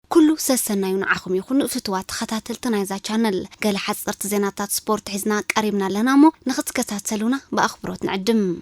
كله سسنايون عخم يكون فتوات خطاتلتنا إذا channel قال حصرت زيناتات سبورت حزنا قريبنا لنا مو نخد كتاتلونا بأخبروت نعدم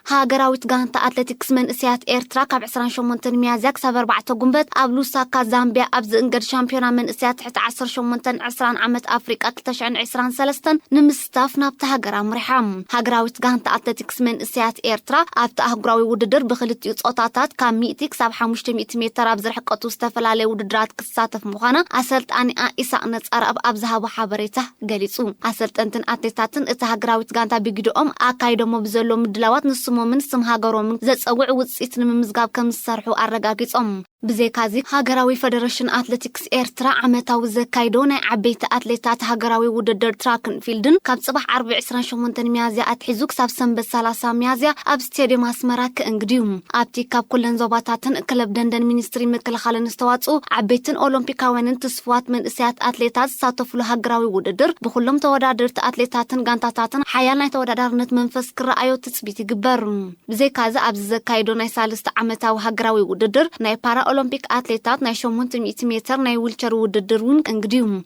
هاجراويت غانتا أتلتيكس من إسيات إيرترا كاب 28 ميازيا كسب 4 جنبت أبلو ساكا زامبيا أبز إنجر شامبيونا من إسيات حتى 10 عامة أفريقيا 2023 نمستافنا بتهاجرا مريحام هاجراويت غانتا أتلتيكس من إسيات إيرترا أبت هاجراوي وددر بخلت يوصوتاتات كام 100 كسب 500 متر أبز رح قطو استفلالي وددرات كساتف مخانا أسلت أني إساء نتصرف أبزها وحابريته قاليسو أسلت أنتن أتلتاتن إتهاجراويت غانتا بيجدوهم أكايدو مبزلو مدلوات نص من سم هاجروم زتصوع وصيت نمزغاب كم سرحو أرجاقيصهم بزيكازي هاجراوي فدريشن أتلتيكس إيرترا عمتاو زكايدونا عبيت أتلتات هاجراوي وددر تراكن فيلدن كاب صباح 28 ميازيا أتحزوك ساب سنبت 3 ميازيا أب ستاديوم أسمرا كإنجديوم أبتي كاب كلن زوباتاتن كلب دندن مينستري مكلخالن استواتو عبيتن أولمبيكاوين تصفوات من إسيات أتلتات ساتفلو هاجراوي وددر بخلهم تودادرت أتلتاتن غانتاتاتن حيالنا تودادرنت منفس كرأيو تثبيت جبر بزيكازي أب زكايدونا سالست عمتاو هاجراوي وددر ناي بارا أولمبيك أتليتات ناي 800 متر ناي ويلشر وددرون انجديوم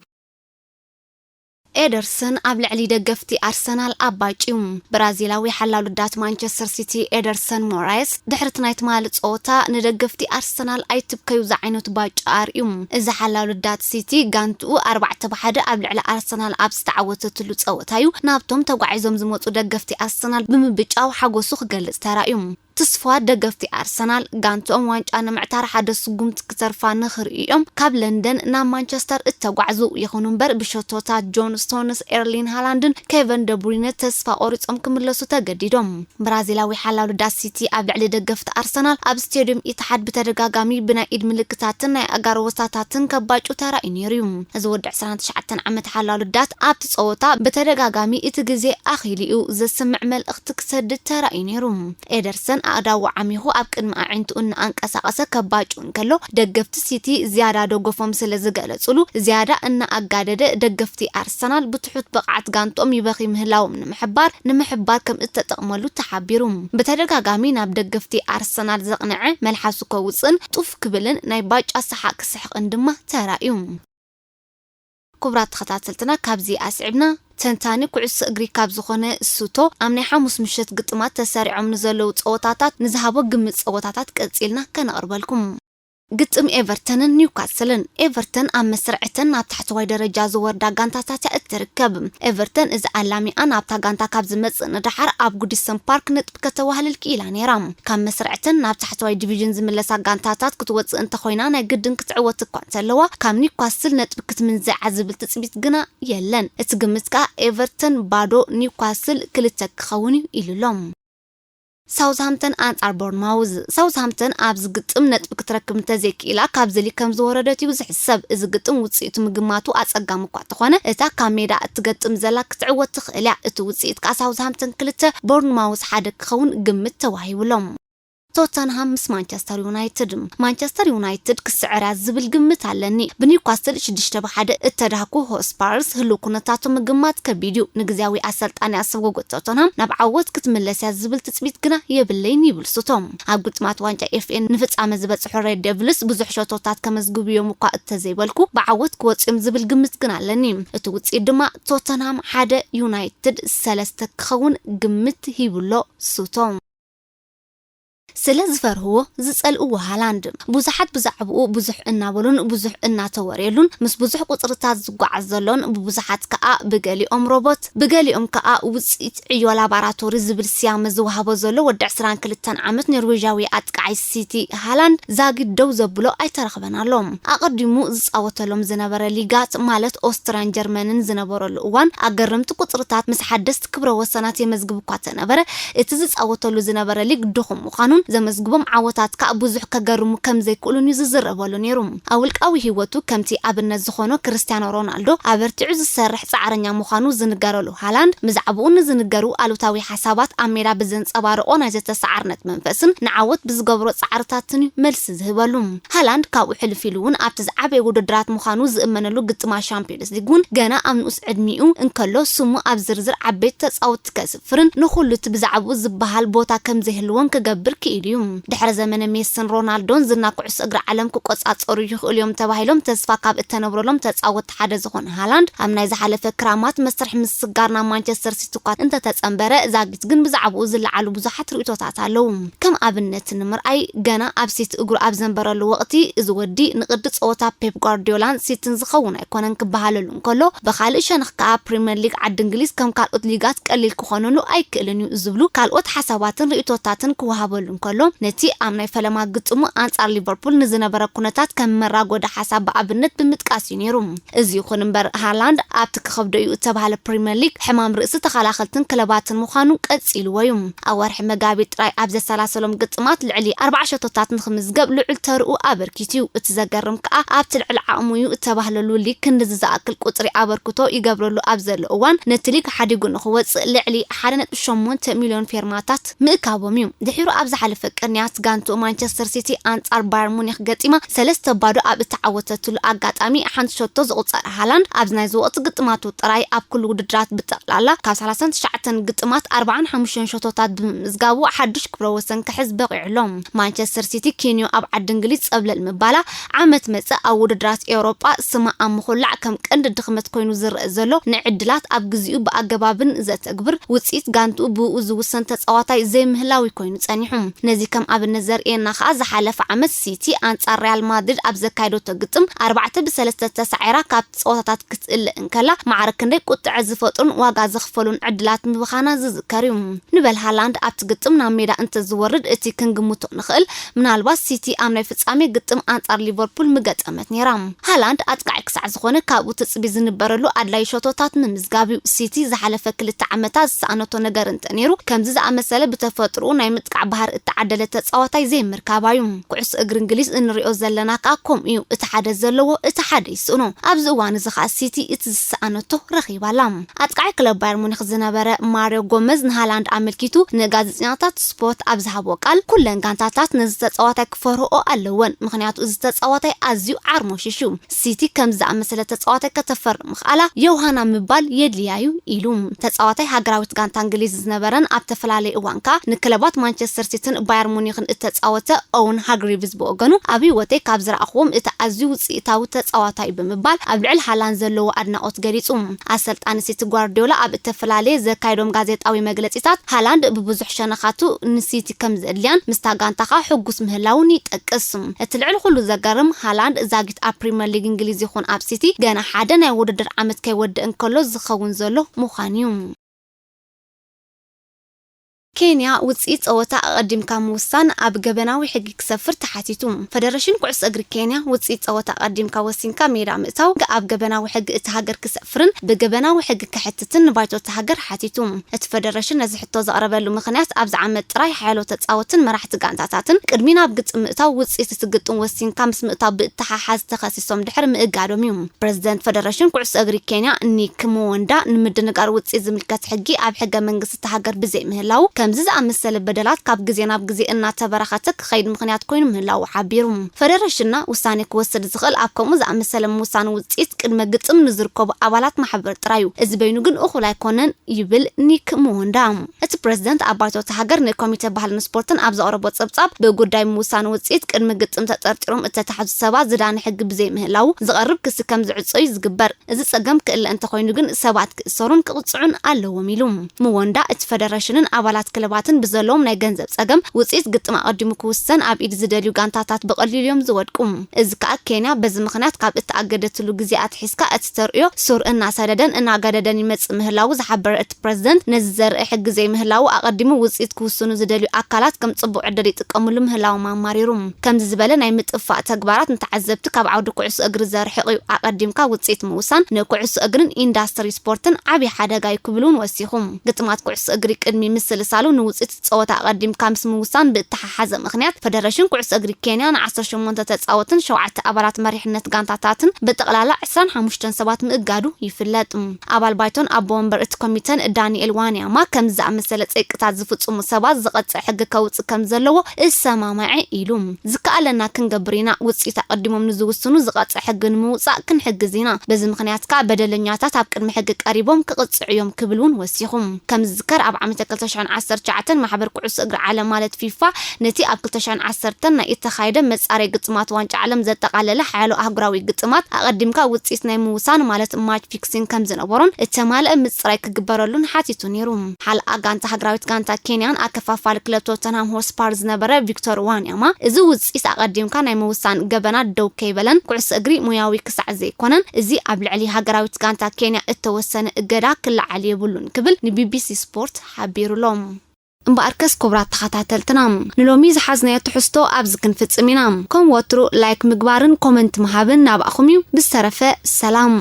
إيدرسون قبل علي دقفتي أرسنال أباجيوم برازيلاوي حلال الدات مانشستر سيتي إيدرسون مورايس دحرت نايت مالت صوتا ندقفتي أرسنال أي تبكيو زعينو تباج آريوم إذا حلال الدات سيتي قانتو 4-1 قبل على أرسنال أبس تعوتت له تصوتايو نابتهم توقعيزهم زموتو دقفتي أرسنال بمبجاو حقوسوخ قلس ترايوم تصفوات دقفتي أرسنال قانتوهم وانج أنا معتار حدث قمت كترفان نخريهم كاب لندن نام مانشستر التوقعزو يخونون بر بشوتوتات جون ستونس إيرلين هالاندن كيفن دبرينة تصفى أوريتهم كملسو تقديدهم برازيلاوي حلال دا سيتي أبدع لدقفت أرسنال أب ستاديوم يتحد بترقاقامي بنا إيد ملكتاتن ناي أقار وسطاتاتن كباج وتارا إنيريوم أزود عسران تشعتن عمت حلال دات أب تصوتا بترقاقامي إتقزي أخيليو زسمع مل اختك سد تارا إنيروم إيدرسون أداو عميهو أبكن ما عنتو إن أنكساقسا كباجون كلو دقفت سيتي زيادة دوقفهم سلزقالتسولو زيادة إن أقادة دقفتي أرسنال بتحط بقعت قانتوم يبخي مهلاو من نمحبار كم اتتقملو تحابيروم بترقاقامي ناب دقفتي أرسنال زقنعي ملحاسو كوصن طوف كبلن نايباج أصحاك السحق اندما ترايوم كبرات خطاتلتنا كابزي أسعبنا تنتاني كعس اجري كاب زخونه السوتو امني حمص مشت قطمات تسارعهم نزلو صوتاتات نزهبو قمت صوتاتات قصيلنا كنقربلكم قطم ايفرتون نيوكاسلن ايفرتون ام مسرعتن ناب تحت واي درجه زور دا غانتاتا تركب ايفرتون اذا علامي انا ابتا غانتا كاب زمص ندحر اب غوديسن بارك نطب كتوهل الكيلا نيرام كام مسرعتن ناب تحت واي ديفيجن زملسا غانتاتات كتوص انت خوينا ناي قدن كتعوت كون تلوا كام نيوكاسل نطب كتمنزع عزبل تصبيت غنا يلن اتغمتكا ايفرتون بادو نيوكاسل كلتك خوني يللوم ساوثهامبتون أنصار بورنماوث ساوثهامبتون أبز قطم نطب كتركب تزيك إلى كابزلي كم زوردت يوزح السب إذا قطم وتصيت مجمعاتو أتقام قطخانة إذا كاميرا تقطم زلك تعود تخلع توصيت كساوثهامبتون كلته بورنماوث حدك خون قمت توهي ولهم توتنهام مس مانشستر يونايتد كسعر زبل قمت علني بنيوكاسل شدشت بحد اتدهكو هوسبارز هلو كنتاتو مقمات كبيديو نقزاوي أسلت أنا أسوقو توتنهام نبعوت كتملسي زبل تثبيت كنا يبلين يبلسوتهم عقد مات وانجا اف ان نفص عمزبت حرية ديفلس بزح شوتوتات كمزقوبيو مقاعد تزيبالكو بعوت كواتس زبل قمت كنا علني اتوتس إدما توتنهام حدا يونايتد سلستك خون قمت هيبلو سوتهم سلازفر هو زسألوا هالاند بزحت بزعبوا بزح النابلون بزح الناتوريلون مس بزح قطرتات زقع زلون بزحت كأ بقاليهم روبوت بقاليهم كأ وصيت عيو لاباراتوري زبل سيام زوهابو زلو ودع سران كلتان عمت نرويجاوي أتقعي السيتي هالاند زاقي دو زبلو أي ترخبنا لهم أقدمو زقاوتلهم زنبرا ليغات مالت أوستران جرمانن زنبرا الأوان أقرمت قطرتات مس حدست كبرا وسانات يمزقبقات نبرا اتزز أوتلو زنبرا ليغ دخم وقانون እውን ዘመዝግቦም ዓወታት ካብ ብዙሕ ከገርሙ ከም ዘይክእሉን ይዝረበሉ ነይሩ ኣውልቃዊ ህይወቱ ከምቲ ኣብነት ዝኾነ ክርስቲያኖ ሮናልዶ ኣበርቲዑ ዝሰርሕ ጻዕረኛ ምዃኑ ዝንገረሉ ሃላንድ ምዛዕብኡ ንዝንገሩ ኣሉታዊ ሓሳባት ኣብ ሜዳ ብዘንጸባርቆ ናይ ዘተሰዓርነት መንፈስን ንዓወት ብዝገብሮ ጻዕርታትን መልሲ ዝህበሉ ሃላንድ ካብኡ ሕልፍ ኢሉ እውን ኣብቲ ዝዓበየ ውድድራት ምዃኑ ዝእመነሉ ግጥማ ሻምፒዮንስ ሊግ እውን ገና ኣብ ንኡስ ዕድሚኡ እንከሎ ስሙ ኣብ ዝርዝር ዓበይቲ ተጻወትቲ ከስፍርን ንኹሉ እቲ ብዛዕብኡ ዝበሃል ቦታ ከም ዘይህልዎን ክገብር ክኢሉ እዩ ድሕሪ ዘመነ ሜሲን ሮናልዶን ዝና ኩዕሶ እግሪ ዓለም ክቆጻጸሩ ይኽእሉ እዮም ተባሂሎም ተስፋ ካብ እተነብረሎም ተጻወትቲ ሓደ ዝኾነ ሃላንድ ኣብ ናይ ዝሓለፈ ክራማት መስርሕ ምስጋር ናብ ማንቸስተር ሲቲ እኳ እንተተጸንበረ ዛጊት ግን ብዛዕብኡ ዝለዓሉ ብዙሓት ርእቶታት ኣለዉ ከም ኣብነት ንምርኣይ ገና ኣብ ሲቲ እግሩ ኣብ ዘንበረሉ ወቕቲ እዚ ወዲ ንቅዲ ጸወታ ፔፕ ጓርዲዮላን ሲቲን ዝኸውን ኣይኮነን ክበሃለሉ እንከሎ ብኻልእ ሸነኽ ከዓ ፕሪምየር ሊግ ዓዲ እንግሊዝ ከም ካልኦት ሊጋት ቀሊል ክኾነሉ ኣይክእልን እዩ ዝብሉ ካልኦት ሓሳባትን ርእቶታትን ክወሃበሉ እንከሎ ነቲ ኣብ ናይ ፈለማ ግጥሙ ኣንጻር ሊቨርፑል ንዝነበረ ኩነታት ከም መራጎዳ ሓሳብ ብኣብነት ብምጥቃስ እዩ ነይሩ እዚ ይኹን እምበር ሃላንድ ኣብቲ ክኸብዶ እዩ እተባሃለ ፕሪምየር ሊግ ሕማም ርእሲ ተኸላኸልትን ክለባትን ምዃኑ ቀፂልዎ እዩ ኣብ ወርሒ መጋቢት ጥራይ ኣብ ዘሰላሰሎም ግጥማት ልዕሊ 40 ሸቶታት ንኽምዝገብ ልዑል ተርኡ ኣበርኪቱ እዩ እቲ ዘገርም ከዓ ኣብቲ ልዕሊ ዓቕሙ እዩ እተባህለሉ ሊግ ክንዲ ዝኣክል ቁፅሪ ኣበርክቶ ይገብረሉ ኣብ ዘሎ እዋን ነቲ ሊግ ሓዲጉ ንኽወፅእ ልዕሊ 1.8 ሚልዮን ፌርማታት ምእካቦም እዩ ድሒሩ ኣብ ዝሓለፈ ቅንያት ጋንቱ ማንቸስተር ሲቲ ኣንጻር ባየር ሙኒክ ገጢማ 3-0 ኣብ እተዓወተትሉ ኣጋጣሚ ሓንቲ ሸቶ ዝቑፀረ ሃላንድ ኣብዚ ናይ ዝወቕቲ ግጥማቱ ጥራይ ኣብ ኩሉ ውድድራት ብጠቕላላ ካብ 39 ግጥማት 45 ሸቶታት ብምዝጋቡ ሓድሽ ክብረ ወሰን ክሕዝ በቂዕሎም ማንቸስተር ሲቲ ኬንዮ ኣብ ዓዲ እንግሊዝ ጸብለል ምባላ ዓመት መጽእ ኣብ ውድድራት ኤውሮጳ ስማ ኣብ ምኹላዕ ከም ቀንዲ ድኽመት ኮይኑ ዝርአ ዘሎ ንዕድላት ኣብ ግዜኡ ብኣገባብን ዘተግብር ውፅኢት ጋንቱ ብኡ ዝውሰን ተጻዋታይ ዘይምህላዊ ኮይኑ ጸኒሑ ነዚ ከም ኣብነት ዘርኤና ከዓ ዝሓለፈ ዓመት ሲቲ ኣንጻር ሪያል ማድሪድ ኣብ ዘካየደቶ ግጥም 4-3 ተሳዒራ ካብ ጸወታታት ክትእልእ እንከላ ማዕረክ ክንደይ ቁጥዕ ዝፈጥሩን ዋጋ ዝኽፈሉን ዕድላት ምብኻና ዝዝከር እዩ ንበል ሃላንድ ኣብቲ ግጥም ናብ ሜዳ እንተዝወርድ እቲ ክንግምቶ ንኽእል ምናልባት ሲቲ ኣብ ናይ ፍጻሜ ግጥም ኣንጻር ሊቨርፑል ምገጠመት ነይራ ሃላንድ ኣጥቃዒ ክሳዕ ዝኾነ ካብኡ ትጽቢ ዝንበረሉ ኣድላይ ሸቶታት ምምዝጋብ እዩ ሲቲ ዝሓለፈ 2 ዓመታት ዝሰኣነቶ ነገር እንተነይሩ ከምዚ ዝኣመሰለ ብተፈጥሮ ናይ ምጥቃዕ ባህር እተዓደለ ተጻዋታይ ዘይምርካባ እዩ ኩዕሶ እግሪ እንግሊዝ እንሪኦ ዘለና ከዓ ከምኡ እዩ እቲ ሓደ ዘለዎ እቲ ሓደ ይስእኖ ኣብዚ እዋን እዚ ከዓ ሲቲ እቲ ዝሰኣነቶ ረኺባላ ኣጥቃዒ ክለብ ባየር ሙኒክ ዝነበረ ማሪዮ ጎመዝ ንሃላንድ ኣመልኪቱ ንጋዜጠኛታት ስፖርት ኣብ ዝሃቦ ቃል ኩለን ጋንታታት ነዚ ተጻዋታይ ክፈርህኦ ኣለወን ምክንያቱ እዚ ተጻዋታይ ኣዝዩ ዓርሞሽሽ እዩ ሲቲ ከምዚ ዝኣመሰለ ተጻዋታይ ከተፈርም ምኽኣላ የውሃና ምባል የድልያዩ ኢሉ ተጻዋታይ ሃገራዊት ጋንታ እንግሊዝ ዝነበረን ኣብ ተፈላለየ እዋን ከዓ ንክለባት ማንቸስተር ሲቲን ባየር ሙኒክን እተጻወተ ኦውን ሃግሪቭዝ ብወገኑ ኣብ ህይወተይ ካብ ዝረኣኽዎም እቲ ኣዝዩ ውፅኢታዊ ተጻዋታይ ብምባል ኣብ ልዕሊ ሃላንድ ዘለዎ ኣድናቆት ገሊጹ ኣሰልጣኒ ሲቲ ጓርዲዮላ ኣብ እተፈላለየ ዘካይዶም ጋዜጣዊ መግለፂታት ሃላንድ ብብዙሕ ሸነኻቱ ንሲቲ ከም ዘድልያን ምስታ ጋንታ ከዓ ሕጉስ ምህላውን ይጠቅስ እቲ ልዕሊ ኩሉ ዘገርም ሃላንድ ዛጊት ኣብ ፕሪምየር ሊግ እንግሊዝ ይኹን ኣብ ሲቲ ገና ሓደ ናይ ውድድር ዓመት ከይወድእ እንከሎ ዝኸውን ዘሎ ምዃኑ እዩ ኬንያ ውፅኢት ጸወታ ኣቐዲምካ ምውሳን ኣብ ገበናዊ ሕጊ ክሰፍር ተሓቲቱ ፌደሬሽን ኩዕሶ እግሪ ኬንያ ውፅኢት ጸወታ ኣቐዲምካ ወሲንካ ሜዳ ምእታው ኣብ ገበናዊ ሕጊ እቲ ሃገር ክሰፍርን ብገበናዊ ሕጊ ክሕትትን ንባይቶ እቲ ሃገር ሓቲቱ እቲ ፌደሬሽን ነዚ ሕቶ ዘቕረበሉ ምኽንያት ኣብዚ ዓመት ጥራይ ሓያሎ ተጻወትን መራሕቲ ጋንታታትን ቅድሚ ናብ ግጥም ምእታው ውፅኢት እቲ ግጥም ወሲንካ ምስ ምእታው ብእተሓሓዝ ተኸሲሶም ድሕሪ ምእጋዶም እዩ ፕሬዚደንት ፌደሬሽን ኩዕሶ እግሪ ኬንያ ኒክ ሙወንዳ ንምድንጋር ውፅኢት ዝምልከት ሕጊ ኣብ ሕገ መንግስቲ እቲ ሃገር ብዘይምህላው ከምዚ ዝኣመሰለ በደላት ካብ ግዜ ናብ ግዜ እናተበራኸተ ክኸይድ ምኽንያት ኮይኑ ምህላው ሓቢሩ ፌደሬሽንና ውሳኔ ክወስድ ዝኽእል ኣብ ከምኡ ዝኣመሰለ ውሳነ ውፅኢት ቅድመ ግጥም ንዝርከቡ ኣባላት ማሕበር ጥራዩ እዚ በይኑ ግን እኹል ኣይኮነን ይብል ኒክ ሙወንዳ እቲ ፕሬዚደንት ኣብ ባይቶ እቲ ሃገር ንኮሚቴ ባህልን ስፖርትን ኣብ ዘቕረቦ ፀብጻብ ብጉዳይ ውሳነ ውፅኢት ቅድመ ግጥም ተጠርጢሮም እተተሓዙ ሰባት ዝዳነ ሕጊ ብዘይምህላው ዝቐርብ ክሲ ከም ዝዕፀዩ ዝግበር እዚ ፀገም ክእለ እንተኮይኑ ግን ሰባት ክእሰሩን ክቕፅዑን ኣለዎም ኢሉ ሙወንዳ እቲ ፌደሬሽንን ኣባላት ክለባትን ብዘለዎም ናይ ገንዘብ ፀገም ውፅኢት ግጥም ኣቐዲሙ ክውሰን ኣብ ኢድ ዝደልዩ ጋንታታት ብቐሊሉ እዮም ዝወድቁ እዚ ከዓ ኬንያ በዚ ምኽንያት ካብ እተኣገደትሉ ግዜያት ሒዝካ እቲ ተርእዮ ሱር እናሰደደን እናገደደን ይመፅእ ምህላው ዝሓበረ እቲ ፕሬዚደንት ነዚ ዘርኢ ሕጊ ዘይምህላው ኣቐዲሙ ውፅኢት ክውስኑ ዝደልዩ ኣካላት ከም ፅቡቅ ዕድል ይጥቀምሉ ምህላው ኣማሪሩ ከምዚ ዝበለ ናይ ምጥፋእ ተግባራት ንተዓዘብቲ ካብ ዓውዲ ኩዕሶ እግሪ ዘርሕቕ እዩ ኣቐዲምካ ውፅኢት ምውሳን ንኩዕሶ እግርን ኢንዳስትሪ ስፖርትን ዓብዪ ሓደጋ ይክብሉን ወሲኹም ግጥማት ኩዕሶ እግሪ ቅድሚ ምስልሳሉ ምቕጻሉ ንውጽኢት ጸወታ ቀዲም ካምስ ምውሳን ብተሓሓዘ ምኽንያት ፌደሬሽን ኩዕሶ እግሪ ኬንያ 18 ተጻወትን 7 ኣባላት መሪሕነት ጋንታታትን በጠቕላላ 25 ሰባት ምእጋዱ ይፍለጥ ኣባል ባይቶን ኣቦ ወንበር እቲ ኮሚተን ዳንኤል ዋንያማ ከም ዝኣመሰለ ጸይቅታት ዝፍጽሙ ሰባት ዝቐጽዕ ሕጊ ከውጽእ ከም ዘለዎ እሰማማዕ ኢሉ ዝከኣለና ክንገብሪና ውጽኢት ቀዲሞም ንዝውስኑ ዝቐጽዕ ሕጊ ንምውጻእ ክንሕግዝ ኢና በዚ ምኽንያት ካ በደለኛታት ኣብ ቅድሚ ሕጊ ቀሪቦም ክቕጽዑ እዮም ክብሉን ወሲኹም ከም ዝከር ኣብ ዓመት 2019 ማሕበር ኩዕሶ እግሪ ዓለም ማለት ፊፋ ነቲ ኣብ 2010 ናይ እተኻይደ መጻረይ ግጥማት ዋንጫ ዓለም ዘጠቃለለ ሓያሎ ኣህጉራዊ ግጥማት ኣቀዲምካ ውጽኢት ናይ ምውሳን ማለት ማች ፊክሲንግ ከም ዝነበሮን እተማልአ ምጽራይ ክግበረሉን ሓቲቱ ነይሩ ሓልኣ ጋንታ ሃገራዊት ጋንታ ኬንያን ኣከፋፋሊ ክለብ ቶተንሃም ሆትስፓር ዝነበረ ቪክቶር ዋንያማ እዚ ውጽኢት ኣቀዲምካ ናይ ምውሳን ገበና ደው ከይበለን ኩዕሶ እግሪ ሙያዊ ክሳዕ ዘይኮነን እዚ ኣብ ልዕሊ ሃገራዊት ጋንታ ኬንያ እተወሰነ እገዳ ክለዓል የብሉን ክብል ንቢቢሲ ስፖርት ሓቢሩሎም እምበኣርከስ ክቡራት ተኸታተልትና ንሎሚ ዝሓዝናዮ ትሕዝቶ ኣብዚ ክንፍጽም ኢና ከም ወትሩ ላይክ ምግባርን ኮመንት ምሃብን ናብኣኹም እዩ ብዝተረፈ ሰላም